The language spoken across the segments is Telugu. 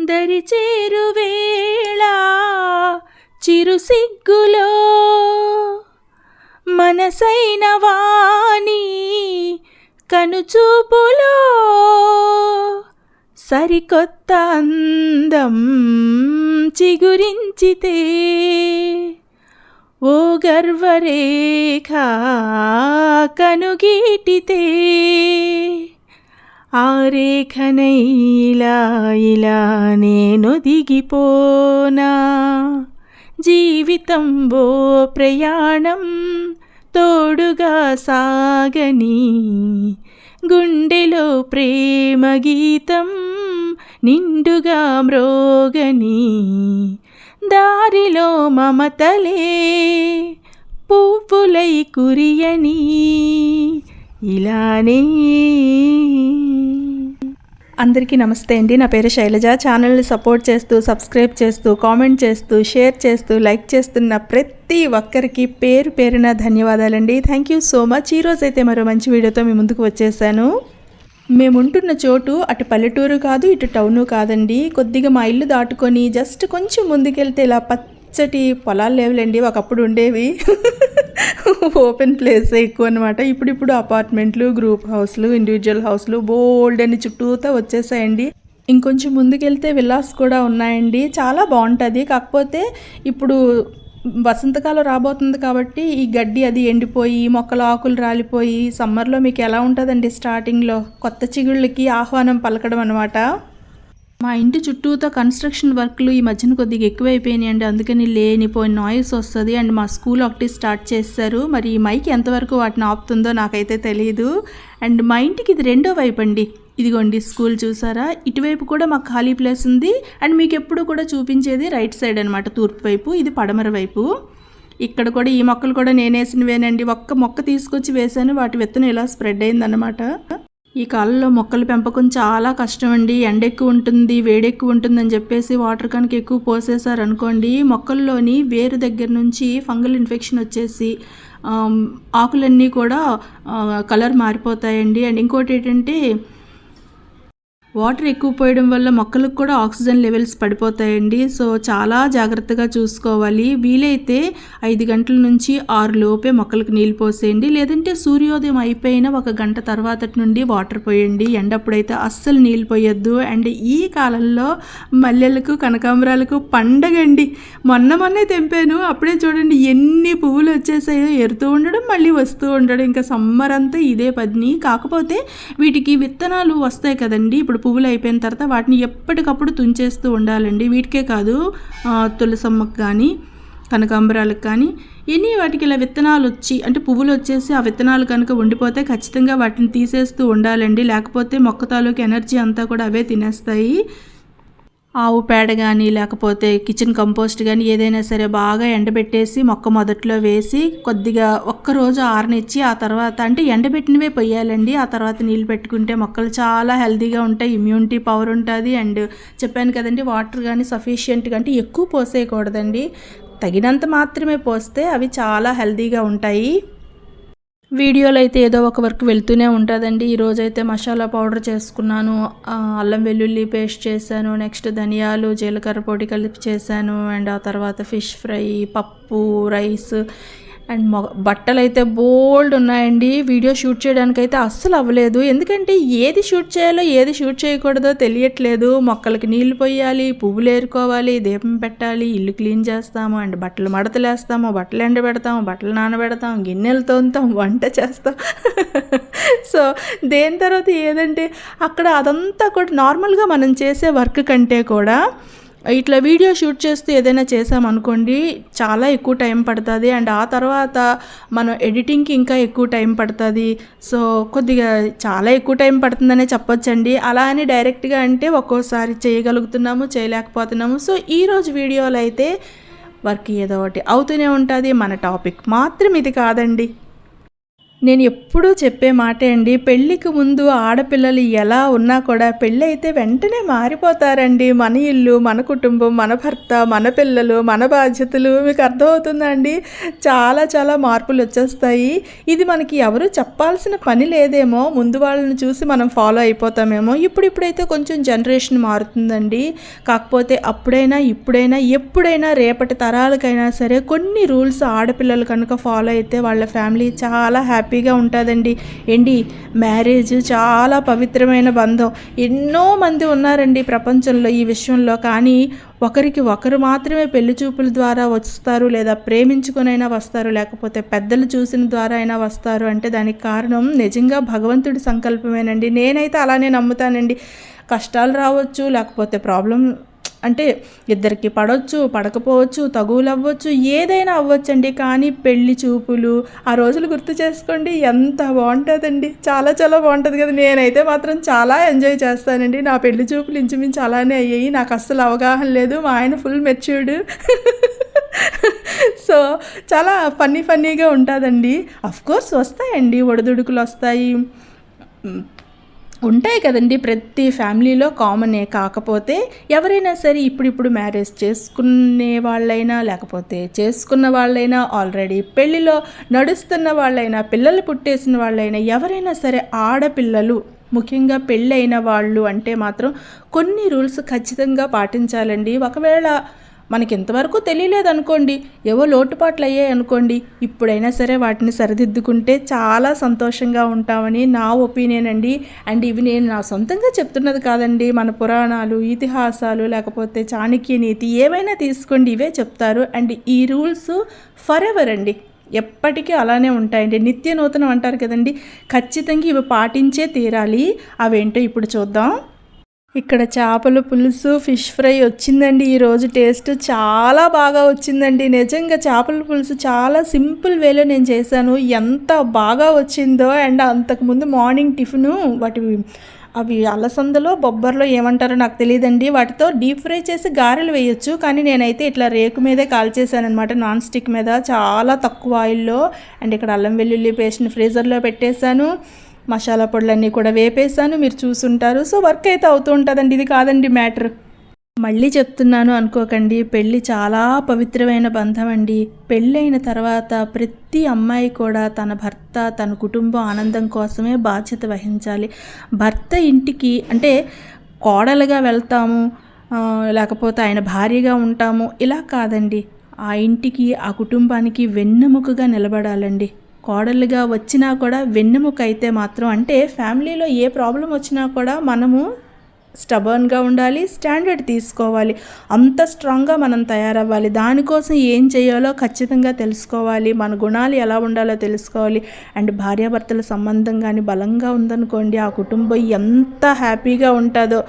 దరి చేరువేళ చిరు సిగ్గులో మనసైన వాణి కనుచూపులో సరికొత్త అందం చిగురించితే ఓ గర్వరేఖ కనుగీటితే ఆ రేఖనై ఇలా నేను దిగిపోనా జీవితం ఓ ప్రయాణం తోడుగా సాగని గుండెలో ప్రేమ గీతం నిండుగా మ్రోగని దారిలో మమతలే పువ్వులై కురియని ఇలానే. అందరికీ నమస్తే అండి. నా పేరు శైలజ. ఛానల్ని సపోర్ట్ చేస్తూ, సబ్స్క్రైబ్ చేస్తూ, కామెంట్ చేస్తూ, షేర్ చేస్తూ, లైక్ చేస్తున్న ప్రతి ఒక్కరికి పేరు పేరున ధన్యవాదాలండి. Thank you so much. ఈరోజైతే మరో మంచి వీడియోతో మీ ముందుకు వచ్చేసాను. మేముంటున్న చోటు అటు పల్లెటూరు కాదు, ఇటు టౌను కాదండి. కొద్దిగా మా ఇల్లు దాటుకొని జస్ట్ కొంచెం ముందుకెళ్తే ఇలా పచ్చటి పొలాలు లేవులేండి, ఒకప్పుడు ఉండేవి. ఓపెన్ ప్లేస్ ఎక్కువ అనమాట. ఇప్పుడు అపార్ట్మెంట్లు, గ్రూప్ హౌస్లు, ఇండివిజువల్ హౌస్లు బోల్డ్ అని చుట్టూతో వచ్చేసాయండి. ఇంకొంచెం ముందుకెళ్తే విల్లాస్ కూడా ఉన్నాయండి. చాలా బాగుంటుంది. కాకపోతే ఇప్పుడు వసంతకాలం రాబోతుంది కాబట్టి ఈ గడ్డి అది ఎండిపోయి మొక్కల ఆకులు రాలిపోయి సమ్మర్లో మీకు ఎలా ఉంటుందండి, స్టార్టింగ్లో కొత్త చిగుళ్ళకి ఆహ్వానం పలకడం అనమాట. మా ఇంటి చుట్టూతో కన్స్ట్రక్షన్ వర్క్లు ఈ మధ్యన కొద్దిగా ఎక్కువైపోయినాయి అండి. అందుకని లేనిపోయిన నాయిస్ వస్తుంది. అండ్ మా స్కూల్ ఒకటి స్టార్ట్ చేశారు. మరి ఈ మైక్ ఎంతవరకు వాటిని ఆపుతుందో నాకైతే తెలియదు. అండ్ మా ఇంటికి ఇది రెండో వైపు అండి. ఇదిగోండి స్కూల్ చూసారా, ఇటువైపు కూడా మాకు ఖాళీ ప్లేస్ ఉంది. అండ్ మీకు ఎప్పుడు కూడా చూపించేది రైట్ సైడ్ అనమాట, తూర్పు వైపు. ఇది పడమర వైపు. ఇక్కడ కూడా ఈ మొక్కలు కూడా నేను వేసినవేనండి. ఒక్క మొక్క తీసుకొచ్చి వేసాను, వాటి విత్తనం ఇలా స్ప్రెడ్ అయిందన్నమాట. ఈ కాలంలో మొక్కల పెంపకం చాలా కష్టం అండి. ఎండ ఎక్కువ ఉంటుంది, వేడి ఎక్కువ ఉంటుందని చెప్పేసి వాటర్ కనుక ఎక్కువ పోసేసారనుకోండి, మొక్కల్లోని వేరు దగ్గర నుంచి ఫంగల్ ఇన్ఫెక్షన్ వచ్చేసి ఆకులన్నీ కూడా కలర్ మారిపోతాయండి. అండ్ ఇంకోటి ఏంటంటే వాటర్ ఎక్కువ పోయడం వల్ల మొక్కలకు కూడా ఆక్సిజన్ లెవెల్స్ పడిపోతాయండి. సో చాలా జాగ్రత్తగా చూసుకోవాలి. వీలైతే 5 గంటల నుంచి 6 లోపే మొక్కలకు నీళ్ళు పోసేయండి. లేదంటే సూర్యోదయం అయిపోయిన 1 గంట తర్వాత నుండి వాటర్ పోయండి. ఎండప్పుడైతే అస్సలు నీళ్ళు పోయొద్దు. అండ్ ఈ కాలంలో మల్లెలకు, కనకాంబరాలకు పండగండి. మొన్నే తెంపాను, అప్పుడే చూడండి ఎన్ని పువ్వులు వచ్చేసాయో. ఎరుతూ ఉండడం, మళ్ళీ వస్తూ ఉండడం. ఇంకా సమ్మర్ అంతా ఇదే పని. కాకపోతే వీటికి విత్తనాలు వస్తాయి కదండి. ఇప్పుడు పువ్వులు అయిపోయిన తర్వాత వాటిని ఎప్పటికప్పుడు తుంచేస్తూ ఉండాలండి. వీటికే కాదు, తులసమ్మకు కానీ, కనకాంబరాలకు కానీ, వాటికి ఇలా విత్తనాలు వచ్చి అంటే పువ్వులు వచ్చేసి ఆ విత్తనాలు కనుక ఉండిపోతే ఖచ్చితంగా వాటిని తీసేస్తూ ఉండాలండి. లేకపోతే మొక్క తాలూకు ఎనర్జీ అంతా కూడా అవే తినేస్తాయి. ఆవు పేడ కానీ, లేకపోతే కిచెన్ కంపోస్ట్ కానీ ఏదైనా సరే బాగా ఎండబెట్టేసి మొక్క మొదట్లో వేసి కొద్దిగా ఒక్కరోజు ఆరనిచ్చి ఆ తర్వాత అంటే ఎండబెట్టినవే పొయ్యాలండి. ఆ తర్వాత నీళ్ళు పెట్టుకుంటే మొక్కలు చాలా హెల్తీగా ఉంటాయి, ఇమ్యూనిటీ పవర్ ఉంటుంది. అండ్ చెప్పాను కదండి, వాటర్ కానీ సఫిషియెంట్గా అంటే ఎక్కువ పోసేయకూడదండి, తగినంత మాత్రమే పోస్తే అవి చాలా హెల్తీగా ఉంటాయి. వీడియోలో అయితే ఏదో ఒక వర్క్ వెళ్తూనే ఉంటుందండి. ఈరోజైతే మసాలా పౌడర్ చేసుకున్నాను, అల్లం వెల్లుల్లి పేస్ట్ చేశాను, నెక్స్ట్ ధనియాలు జీలకర్ర పొడి కలిపి చేశాను. అండ్ ఆ తర్వాత ఫిష్ ఫ్రై, పప్పు, రైస్. అండ్ బట్టలు అయితే బోల్డ్ ఉన్నాయండి. వీడియో షూట్ చేయడానికైతే అస్సలు అవ్వలేదు. ఎందుకంటే ఏది షూట్ చేయాలో ఏది షూట్ చేయకూడదో తెలియట్లేదు. మొక్కలకి నీళ్లు పోయాలి, పువ్వులు ఏరుకోవాలి, దీపం పెట్టాలి, ఇల్లు క్లీన్ చేస్తాము. అండ్ బట్టలు మడతలేస్తాము, బట్టలు ఎండబెడతాము, బట్టలు నానబెడతాం, గిన్నెలు తోముతాం, వంట చేస్తాం. సో దేని తర్వాత ఏదంటే అక్కడ అదంతా కూడా నార్మల్గా మనం చేసే వర్క్ కంటే కూడా ఇట్లా వీడియో షూట్ చేస్తూ ఏదైనా చేసామనుకోండి చాలా ఎక్కువ టైం పడుతుంది. అండ్ ఆ తర్వాత మనం ఎడిటింగ్కి ఇంకా ఎక్కువ టైం పడుతుంది. సో కొద్దిగా చాలా ఎక్కువ టైం పడుతుందనే చెప్పొచ్చండి. అలా అని డైరెక్ట్గా అంటే ఒక్కోసారి చేయగలుగుతున్నాము, చేయలేకపోతున్నాము. సో ఈరోజు వీడియోలో అయితే వర్క్ ఏదో ఒకటి అవుతూనే ఉంటుంది. మన టాపిక్ మాత్రం ఇది కాదండి. నేను ఎప్పుడూ చెప్పే మాటే అండి, పెళ్ళికి ముందు ఆడపిల్లలు ఎలా ఉన్నా కూడా పెళ్ళైతే వెంటనే మారిపోతారండి. మన ఇల్లు, మన కుటుంబం, మన భర్త, మన పిల్లలు, మన బాధ్యతలు, మీకు అర్థమవుతుందా అండి? చాలా చాలా మార్పులొచ్చేస్తాయి. ఇది మనకి ఎవరు చెప్పాల్సిన పని లేదేమో, ముందు వాళ్ళని చూసి మనం ఫాలో అయిపోతామేమో. ఇప్పుడైతే కొంచెం జనరేషన్ మారుతుందండి. కాకపోతే అప్పుడైనా, ఇప్పుడైనా, ఎప్పుడైనా రేపటి తరాలకైనా సరే కొన్ని రూల్స్ ఆడపిల్లలు కనుక ఫాలో అయితే వాళ్ళ ఫ్యామిలీ చాలా హ్యాపీగా ఉంటుందండి. మ్యారేజ్ చాలా పవిత్రమైన బంధం. ఎన్నో మంది ఉన్నారండి ప్రపంచంలో ఈ విషయంలో. కానీ ఒకరికి ఒకరు మాత్రమే పెళ్లి చూపుల ద్వారా వస్తారు, లేదా ప్రేమించుకునైనా వస్తారు, లేకపోతే పెద్దలు చూసిన ద్వారా అయినా వస్తారు అంటే దానికి కారణం నిజంగా భగవంతుడి సంకల్పమేనండి. నేనైతే అలానే నమ్ముతానండి. కష్టాలు రావచ్చు, లేకపోతే ప్రాబ్లం అంటే ఇద్దరికి పడవచ్చు, పడకపోవచ్చు, తగువులు అవ్వచ్చు, ఏదైనా అవ్వచ్చండి. కానీ పెళ్లి చూపులు ఆ రోజులు గుర్తు చేసుకోండి, ఎంత బాగుంటుందండి. చాలా చాలా బాగుంటుంది కదా. నేనైతే మాత్రం చాలా ఎంజాయ్ చేస్తానండి. నా పెళ్లి చూపులు ఇంచుమించు అలానే అయ్యాయి. నాకు అస్సలు అవగాహన లేదు. మా ఆయన ఫుల్ మెచ్యూర్డ్. సో చాలా ఫన్నీగా ఉంటుందండి. అఫ్కోర్స్ వస్తాయండి, ఒడిదుడుకులు వస్తాయి, ఉంటాయి కదండి. ప్రతి ఫ్యామిలీలో కామనే. కాకపోతే ఎవరైనా సరే ఇప్పుడిప్పుడు మ్యారేజ్ చేసుకునే వాళ్ళైనా, లేకపోతే చేసుకున్న వాళ్ళైనా, ఆల్రెడీ పెళ్ళిలో నడుస్తున్న వాళ్ళైనా, పిల్లలు పుట్టేసిన వాళ్ళైనా, ఎవరైనా సరే ఆడపిల్లలు ముఖ్యంగా పెళ్ళైన వాళ్ళు అంటే మాత్రం కొన్ని రూల్స్ ఖచ్చితంగా పాటించాలండి. ఒకవేళ మనకి ఇంతవరకు తెలియలేదు అనుకోండి, ఏవో లోటుపాట్లు అయ్యాయి అనుకోండి, ఇప్పుడైనా సరే వాటిని సరిదిద్దుకుంటే చాలా సంతోషంగా ఉంటామని నా ఒపీనియన్ అండి. అండ్ ఇవి నేను నా సొంతంగా చెప్తున్నది కాదండి. మన పురాణాలు, ఇతిహాసాలు, లేకపోతే చాణక్య నీతి ఏవైనా తీసుకోండి, ఇవే చెప్తారు. అండ్ ఈ రూల్స్ ఫర్ ఎవర్ అండి, ఎప్పటికీ అలానే ఉంటాయండి. నిత్య నూతనం అంటారు కదండి. ఖచ్చితంగా ఇవి పాటించే తీరాలి. అవేంటో ఇప్పుడు చూద్దాం. ఇక్కడ చేపల పులుసు, ఫిష్ ఫ్రై వచ్చిందండి. ఈరోజు టేస్ట్ చాలా బాగా వచ్చిందండి. నిజంగా చేపల పులుసు చాలా సింపుల్ వేలో నేను చేశాను. ఎంత బాగా వచ్చిందో. అండ్ అంతకుముందు మార్నింగ్ టిఫిను అవి అలసందలో బొబ్బర్లో ఏమంటారో నాకు తెలియదండి, వాటితో డీప్ ఫ్రై చేసి గారెలు వేయొచ్చు. కానీ నేనైతే ఇట్లా రేకు మీదే కాల్చేసాను అనమాట, నాన్ స్టిక్ మీద, చాలా తక్కువ ఆయిల్లో. అండ్ ఇక్కడ అల్లం వెల్లుల్లి పేస్ట్ని ఫ్రీజర్లో పెట్టేశాను. మసాలా పొడులన్నీ కూడా వేపేసాను, మీరు చూసుంటారు. సో వర్క్ అయితే అవుతూ ఉంటుందండి. ఇది కాదండి మ్యాటర్. మళ్ళీ చెప్తున్నాను అనుకోకండి, పెళ్ళి చాలా పవిత్రమైన బంధం అండి. పెళ్ళైన తర్వాత ప్రతి అమ్మాయి కూడా తన భర్త, తన కుటుంబం ఆనందం కోసమే బాధ్యత వహించాలి. భర్త ఇంటికి అంటే కోడలుగా వెళ్తాము, లేకపోతే ఆయన భార్యగా ఉంటాము, ఇలా కాదండి. ఆ ఇంటికి, ఆ కుటుంబానికి వెన్నెముకగా నిలబడాలండి. కోడలుగా వచ్చినా కూడా వెన్నెముక అయితే మాత్రం, అంటే ఫ్యామిలీలో ఏ ప్రాబ్లం వచ్చినా కూడా మనము స్టబర్న్గా ఉండాలి, స్టాండర్డ్ తీసుకోవాలి, అంత స్ట్రాంగ్గా మనం తయారవ్వాలి. దానికోసం ఏం చేయాలో ఖచ్చితంగా తెలుసుకోవాలి, మన గుణాలు ఎలా ఉండాలో తెలుసుకోవాలి. అండ్ భార్యాభర్తల సంబంధం కానీ బలంగా ఉందనుకోండి, ఆ కుటుంబం ఎంత హ్యాపీగా ఉంటుందో.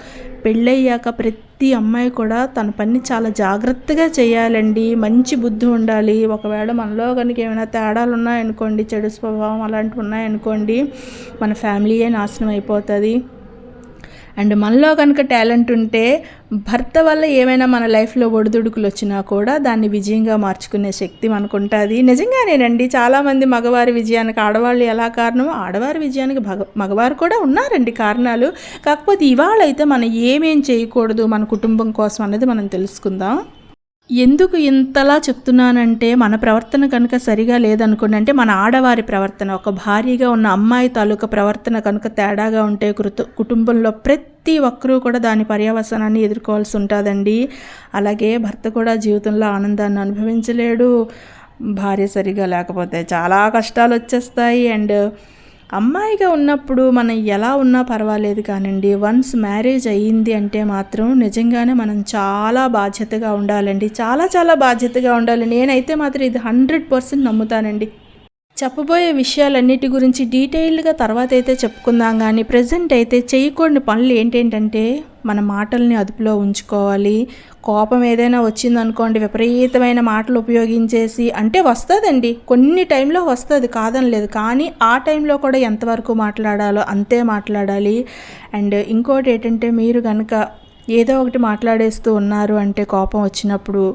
పెళ్ళయ్యాక ప్రతి అమ్మాయి కూడా తన పని చాలా జాగ్రత్తగా చేయాలండి. మంచి బుద్ధి ఉండాలి. ఒకవేళ మనలో కనుక ఏమైనా తేడాలు ఉన్నాయనుకోండి, చెడు స్వభావం అలాంటివి ఉన్నాయనుకోండి, మన ఫ్యామిలీయే నాశనం అయిపోతుంది. అండ్ మనలో కనుక టాలెంట్ ఉంటే భర్త వల్ల ఏమైనా మన లైఫ్లో ఒడిదుడుకులు వచ్చినా కూడా దాన్ని విజయంగా మార్చుకునే శక్తి మనకు ఉంటుంది. నిజంగానేనండి, చాలామంది మగవారి విజయానికి ఆడవాళ్ళు ఎలా కారణమో, ఆడవారి విజయానికి మగవారు కూడా ఉన్నారండి కారణాలు. కాకపోతే ఇవాళ అయితే మనం ఏమేం చేయకూడదు మన కుటుంబం కోసం అన్నది మనం తెలుసుకుందాం. ఎందుకు ఇంతలా చెప్తున్నానంటే, మన ప్రవర్తన కనుక సరిగా లేదనుకోండి, అంటే మన ఆడవారి ప్రవర్తన, ఒక భార్యగా ఉన్న అమ్మాయి తాలూకా ప్రవర్తన కనుక తేడాగా ఉంటే కుటుంబంలో ప్రతి ఒక్కరూ కూడా దాని పర్యవసానాన్ని ఎదుర్కోవాల్సి ఉంటుందండి. అలాగే భర్త కూడా జీవితంలో ఆనందాన్ని అనుభవించలేడు. భార్య సరిగా లేకపోతే చాలా కష్టాలు వచ్చేస్తాయి. అండ్ అమ్మాయిగా ఉన్నప్పుడు మనం ఎలా ఉన్నా పర్వాలేదు కానండి, వన్స్ మ్యారేజ్ అయ్యింది అంటే మాత్రం నిజంగానే మనం చాలా బాధ్యతగా ఉండాలండి. చాలా చాలా బాధ్యతగా ఉండాలి. నేనైతే మాత్రం ఇది 100% నమ్ముతానండి. చెప్పబోయే విషయాలన్నిటి గురించి డీటెయిల్డ్గా తర్వాత అయితే చెప్పుకుందాం. కానీ ప్రజెంట్ అయితే చేయకూడని పనులు ఏంటంటే, మన మాటల్ని అదుపులో ఉంచుకోవాలి. కోపం ఏదైనా వచ్చిందనుకోండి, విపరీతమైన మాటలు ఉపయోగించేసి, అంటే వస్తుందండి, కొన్ని టైంలో వస్తుంది, కాదనలేదు. కానీ ఆ టైంలో కూడా ఎంతవరకు మాట్లాడాలో అంతే మాట్లాడాలి. అండ్ ఇంకోటి ఏంటంటే, మీరు కనుక ఏదో ఒకటి మాట్లాడేస్తూ ఉన్నారు అంటే కోపం వచ్చినప్పుడు,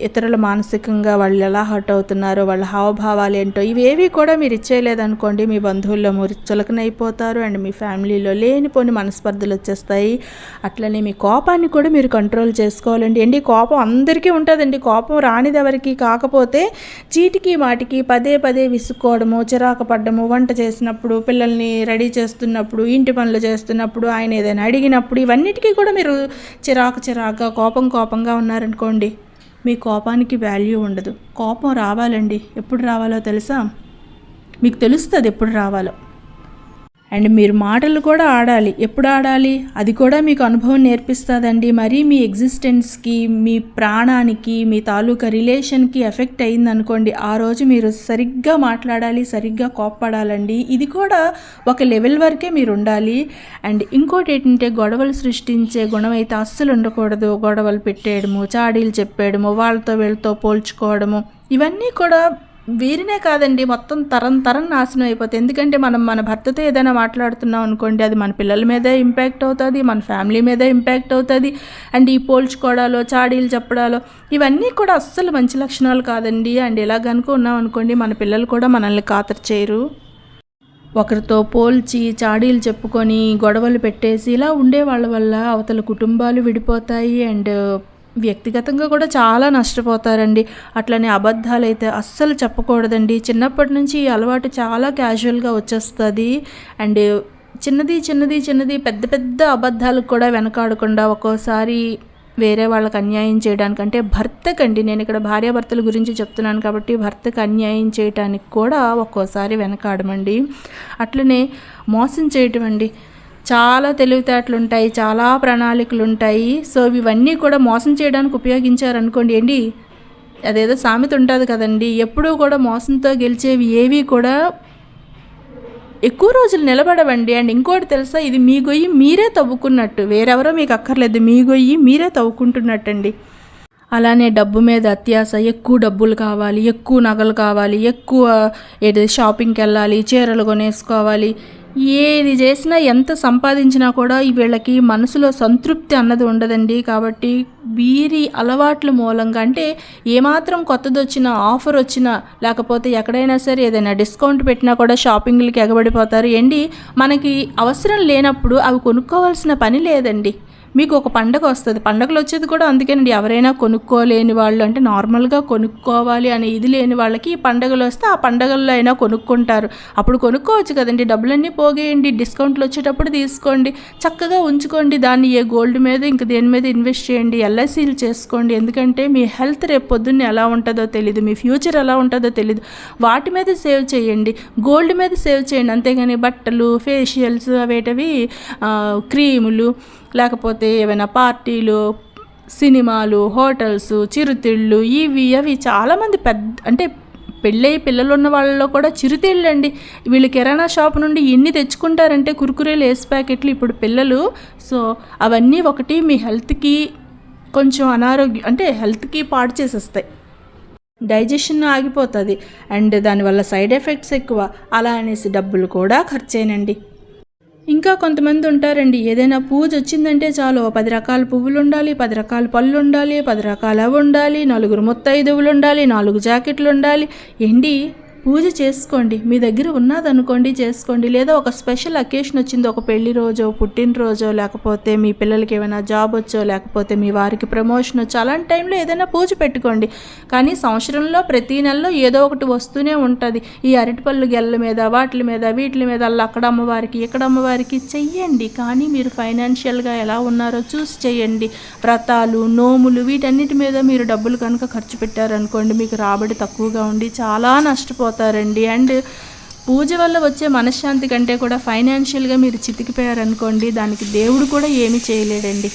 ఇతరుల మానసికంగా వాళ్ళు ఎలా హర్ట్ అవుతున్నారో, వాళ్ళ హావభావాలు ఏంటో ఇవేవి కూడా మీరు ఇచ్చేయలేదనుకోండి, మీ బంధువుల్లో చులకనైపోతారు అండ్ మీ ఫ్యామిలీలో లేనిపోని మనస్పర్ధలు వచ్చేస్తాయి. అట్లనే మీ కోపాన్ని కూడా మీరు కంట్రోల్ చేసుకోవాలండి. కోపం అందరికీ ఉంటుందండి, కోపం రానిది ఎవరికి. కాకపోతే చీటికి మాటికి పదే పదే విసుక్కోవడము, చిరాకు పడ్డము, వంట చేసినప్పుడు, పిల్లల్ని రెడీ చేస్తున్నప్పుడు, ఇంటి పనులు చేస్తున్నప్పుడు, ఆయన ఏదైనా అడిగినప్పుడు, ఇవన్నిటికీ కూడా మీరు చిరాకుగా కోపంగా ఉన్నారనుకోండి, మీ కోపానికి వాల్యూ ఉండదు. కోపం రావాలండి. ఎప్పుడు రావాలో తెలుసా? మీకు తెలుస్తుంది ఎప్పుడు రావాలో. అండ్ మీరు మాటలు కూడా ఆడాలి. ఎప్పుడు ఆడాలి అది కూడా మీకు అనుభవం నేర్పిస్తుందండి. మరి మీ ఎగ్జిస్టెన్స్కి, మీ ప్రాణానికి, మీ తాలూకా రిలేషన్కి ఎఫెక్ట్ అయిందనుకోండి, ఆ రోజు మీరు సరిగ్గా మాట్లాడాలి, సరిగ్గా కోప్పడాలండి. ఇది కూడా ఒక లెవెల్ వరకే మీరు ఉండాలి. అండ్ ఇంకోటి ఏంటంటే, గొడవలు సృష్టించే గుణం అయితే అస్సలు ఉండకూడదు. గొడవలు పెట్టేయడము, చాడీలు చెప్పేయడము, వాళ్ళతో వీళ్ళతో పోల్చుకోవడము, ఇవన్నీ కూడా వీరినే కాదండి, మొత్తం తరం నాశనం అయిపోతుంది. ఎందుకంటే మనం మన భర్తతో ఏదైనా మాట్లాడుతున్నాం అనుకోండి, అది మన పిల్లల మీదే ఇంపాక్ట్ అవుతుంది, మన ఫ్యామిలీ మీదే ఇంపాక్ట్ అవుతుంది. అండ్ ఈ పోల్చుకోవడాలో, చాడీలు చెప్పడాలో, ఇవన్నీ కూడా అస్సలు మంచి లక్షణాలు కాదండి. అండ్ ఇలా కనుక ఉన్నాం అనుకోండి, మన పిల్లలు కూడా మనల్ని ఖాతరు చేయరు. ఒకరితో పోల్చి చాడీలు చెప్పుకొని గొడవలు పెట్టేసి ఇలా ఉండే వాళ్ళ వల్ల అవతల కుటుంబాలు విడిపోతాయి అండ్ వ్యక్తిగతంగా కూడా చాలా నష్టపోతారండి. అట్లనే అబద్ధాలు అయితే అస్సలు చెప్పకూడదండి. చిన్నప్పటి నుంచి ఈ అలవాటు చాలా క్యాజువల్గా వచ్చేస్తుంది. అండ్ చిన్నది పెద్ద అబద్ధాలకు కూడా వెనకాడకుండా ఒక్కోసారి వేరే వాళ్ళకి అన్యాయం చేయడానికంటే, భర్తకండి, నేను ఇక్కడ భార్యాభర్తల గురించి చెప్తున్నాను కాబట్టి, భర్తకు అన్యాయం చేయడానికి కూడా ఒక్కోసారి వెనకాడమండి. అట్లనే మోసం చేయటం అండి, చాలా తెలివితేటలు ఉంటాయి, చాలా ప్రణాళికలు ఉంటాయి. సో ఇవన్నీ కూడా మోసం చేయడానికి ఉపయోగించారనుకోండి అదేదో సామెత ఉంటుంది కదండి, ఎప్పుడూ కూడా మోసంతో గెలిచేవి ఏవి కూడా ఎక్కువ రోజులు నిలబడవండి. అండ్ ఇంకోటి తెలుసా, ఇది మీ గొయ్యి మీరే తవ్వుకున్నట్టు, వేరెవరో మీకు అక్కర్లేదు, మీ గొయ్యి మీరే తవ్వుకుంటున్నట్టండి. అలానే డబ్బు మీద అత్యాశ, ఎక్కువ డబ్బులు కావాలి, ఎక్కువ నగలు కావాలి, ఎక్కువ షాపింగ్కి వెళ్ళాలి, చీరలు కొనేసుకోవాలి, ఏది చేసినా ఎంత సంపాదించినా కూడా వీళ్ళకి మనసులో సంతృప్తి అన్నది ఉండదండి. కాబట్టి వీరి అలవాట్ల మూలంగా, అంటే ఏమాత్రం కొత్తది వచ్చినా, ఆఫర్ వచ్చినా, లేకపోతే ఎక్కడైనా సరే ఏదైనా డిస్కౌంట్ పెట్టినా కూడా షాపింగ్లకి ఎగబడిపోతారు. మనకి అవసరం లేనప్పుడు అవి కొనుక్కోవాల్సిన పని లేదండి. మీకు ఒక పండగ వస్తుంది, పండగలు వచ్చేది కూడా అందుకేనండి. ఎవరైనా కొనుక్కోలేని వాళ్ళు, అంటే నార్మల్గా కొనుక్కోవాలి అనే ఇది లేని వాళ్ళకి ఈ పండగలు వస్తే ఆ పండగల్లో అయినా కొనుక్కుంటారు. అప్పుడు కొనుక్కోవచ్చు కదండి, డబ్బులన్నీ పోగేయండి, డిస్కౌంట్లు వచ్చేటప్పుడు తీసుకోండి, చక్కగా ఉంచుకోండి దాన్ని. ఏ గోల్డ్ మీద ఇంక దేని మీద ఇన్వెస్ట్ చేయండి, ఎల్ఐసీలు చేసుకోండి. ఎందుకంటే మీ హెల్త్ రేపు పొద్దున్నే ఎలా ఉంటుందో తెలియదు, మీ ఫ్యూచర్ ఎలా ఉంటుందో తెలియదు. వాటి మీద సేవ్ చేయండి, గోల్డ్ మీద సేవ్ చేయండి. అంతేగాని బట్టలు, ఫేషియల్స్, అవేటవి క్రీములు, లేకపోతే ఏమైనా పార్టీలు, సినిమాలు, హోటల్స్, చిరుతిళ్ళు, ఇవి అవి చాలామంది అంటే పెళ్ళయి పిల్లలు ఉన్న వాళ్ళలో కూడా చిరుతిళ్ళండి. వీళ్ళు కిరాణా షాప్ నుండి ఎన్ని తెచ్చుకుంటారంటే కుర్కురేలు, లేస్ ప్యాకెట్లు ఇప్పుడు పిల్లలు. సో అవన్నీ ఒకటి మీ హెల్త్కి కొంచెం అనారోగ్యం, అంటే హెల్త్కి పాడు చేసేస్తాయి, డైజెషన్ ఆగిపోతుంది అండ్ దానివల్ల సైడ్ ఎఫెక్ట్స్ ఎక్కువ. అలా అనేసి డబ్బులు కూడా ఖర్చేనండి. ఇంకా కొంతమంది ఉంటారండి, ఏదైనా పూజ వచ్చిందంటే చాలు 10 రకాల పువ్వులు ఉండాలి, 10 రకాల పళ్ళు ఉండాలి, 10 రకాల అవి ఉండాలి, 4 ముత్తైదువులు ఉండాలి, 4 జాకెట్లు ఉండాలి. పూజ చేసుకోండి, మీ దగ్గర ఉన్నదనుకోండి చేసుకోండి. లేదా ఒక స్పెషల్ అకేషన్ వచ్చింది, ఒక పెళ్లి రోజో, పుట్టినరోజో, లేకపోతే మీ పిల్లలకి ఏమైనా జాబ్ వచ్చో, లేకపోతే మీ వారికి ప్రమోషన్ వచ్చో, అలాంటి టైంలో ఏదైనా పూజ పెట్టుకోండి. కానీ సంవత్సరంలో ప్రతి నెలలో ఏదో ఒకటి వస్తూనే ఉంటుంది. ఈ అరటిపళ్ళు గెల్ల మీద, వాటి మీద, వీటి మీద, అలా అక్కడ అమ్మవారికి, ఇక్కడ అమ్మవారికి చెయ్యండి. కానీ మీరు ఫైనాన్షియల్గా ఎలా ఉన్నారో చూసి చెయ్యండి. వ్రతాలు, నోములు, వీటన్నిటి మీద మీరు డబ్బులు కనుక ఖర్చు పెట్టారనుకోండి, మీకు రాబడి తక్కువగా ఉండి చాలా నష్టపోతారండి. అండ్ పూజ వల్ల వచ్చే మనశ్శాంతి కంటే కూడా ఫైనాన్షియల్గా మీరు చితికిపోయారనుకోండి, దానికి దేవుడు కూడా ఏమీ చేయలేడండి.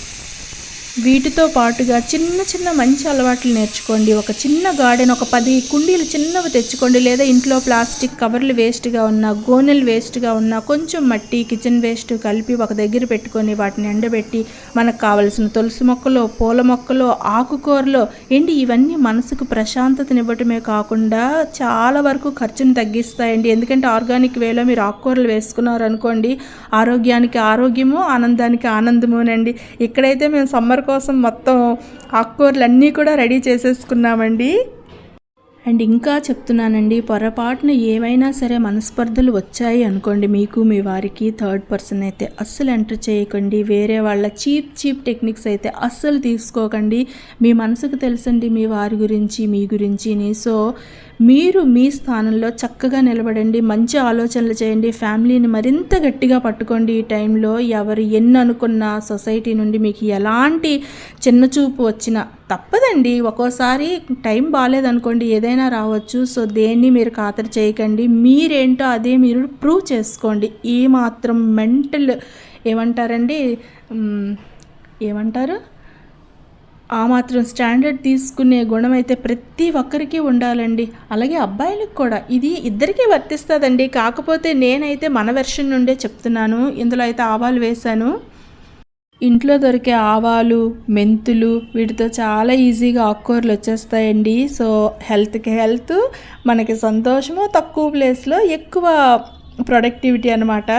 వీటితో పాటుగా చిన్న మంచి అలవాట్లు నేర్చుకోండి. ఒక చిన్న గార్డెన్, ఒక 10 కుండీలు చిన్నవి తెచ్చుకోండి. లేదా ఇంట్లో ప్లాస్టిక్ కవర్లు వేస్ట్గా ఉన్నా, గోనెలు వేస్ట్గా ఉన్నా, కొంచెం మట్టి, కిచెన్ వేస్ట్ కలిపి ఒక దగ్గర పెట్టుకొని వాటిని ఎండబెట్టి మనకు కావలసిన తులసి మొక్కలు, పూల మొక్కలు, ఆకుకూరలు ఇవన్నీ మనసుకు ప్రశాంతతనివ్వటమే కాకుండా చాలా వరకు ఖర్చును తగ్గిస్తాయండి. ఎందుకంటే ఆర్గానిక్ వేలో మీరు ఆకుకూరలు వేసుకున్నారనుకోండి, ఆరోగ్యానికి ఆరోగ్యము, ఆనందానికి ఆనందమునండి. ఇక్కడైతే మేము సమ్మర్ కోసం మొత్తం ఆకుకూరలు అన్నీ కూడా రెడీ చేసేసుకున్నామండి. అండ్ ఇంకా చెప్తున్నానండి, పొరపాటున ఏమైనా సరే మనస్పర్ధలు వచ్చాయి అనుకోండి మీకు మీ వారికి, థర్డ్ పర్సన్ అయితే అస్సలు ఎంటర్ చేయకండి. వేరే వాళ్ళ చీప్ టెక్నిక్స్ అయితే అస్సలు తీసుకోకండి. మీ మనసుకు తెలుసండి మీ వారి గురించి, మీ గురించిని. సో మీరు మీ స్థానంలో చక్కగా నిలబడండి, మంచి ఆలోచనలు చేయండి, ఫ్యామిలీని మరింత గట్టిగా పట్టుకోండి. ఈ టైంలో ఎవరు ఎన్ని అనుకున్నా సొసైటీ నుండి మీకు ఎలాంటి చిన్నచూపు వచ్చినా తప్పదండి. ఒక్కోసారి టైం బాగాలేదనుకోండి, ఏదైనా రావచ్చు. సో దేన్ని మీరు ఖాతరు చేయకండి. మీరేంటో అదే మీరు ప్రూవ్ చేసుకోండి. ఈ మాత్రం మెంటల్ ఏమంటారు ఆ మాత్రం స్టాండర్డ్ తీసుకునే గుణం అయితే ప్రతి ఒక్కరికి ఉండాలండి. అలాగే అబ్బాయిలకు కూడా ఇది ఇద్దరికీ వర్తిస్తుందండి. కాకపోతే నేనైతే మన వెర్షన్ నుండే చెప్తున్నాను. ఇందులో అయితే ఆవాలు వేశాను. ఇంట్లో దొరికే ఆవాలు, మెంతులు వీటితో చాలా ఈజీగా ఆకుకూరలు వచ్చేస్తాయండి. సో హెల్త్కి హెల్త్, మనకి సంతోషము, తక్కువ ప్లేస్లో ఎక్కువ ప్రొడక్టివిటీ అనమాట.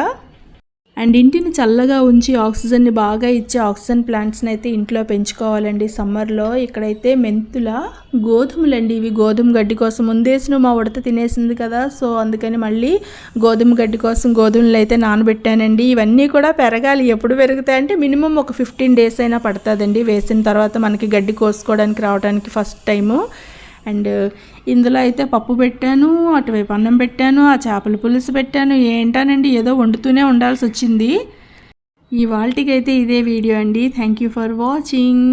అండ్ ఇంటిని చల్లగా ఉంచి ఆక్సిజన్ని బాగా ఇచ్చే ఆక్సిజన్ ప్లాంట్స్ని అయితే ఇంట్లో పెంచుకోవాలండి సమ్మర్లో. ఇక్కడైతే గోధుమలండి. ఇవి గోధుమ గడ్డి కోసం ముందేసిన మా ఉడత తినేసింది కదా, సో అందుకని మళ్ళీ గోధుమ గడ్డి కోసం గోధుమలు అయితే నానబెట్టానండి. ఇవన్నీ కూడా పెరగాలి. ఎప్పుడు పెరుగుతాయంటే మినిమం ఒక 15 days అయినా పడుతుందండి. వేసిన తర్వాత మనకి గడ్డి కోసుకోవడానికి రావడానికి ఫస్ట్ టైము. అండ్ ఇందులో అయితే పప్పు పెట్టాను, అటువైపు అన్నం పెట్టాను, ఆ చేపల పులుసు పెట్టాను. ఏంటానండి ఏదో వండుతూనే ఉండాల్సి వచ్చింది. ఇవాల్టికైతే ఇదే వీడియో అండి. Thank you for watching.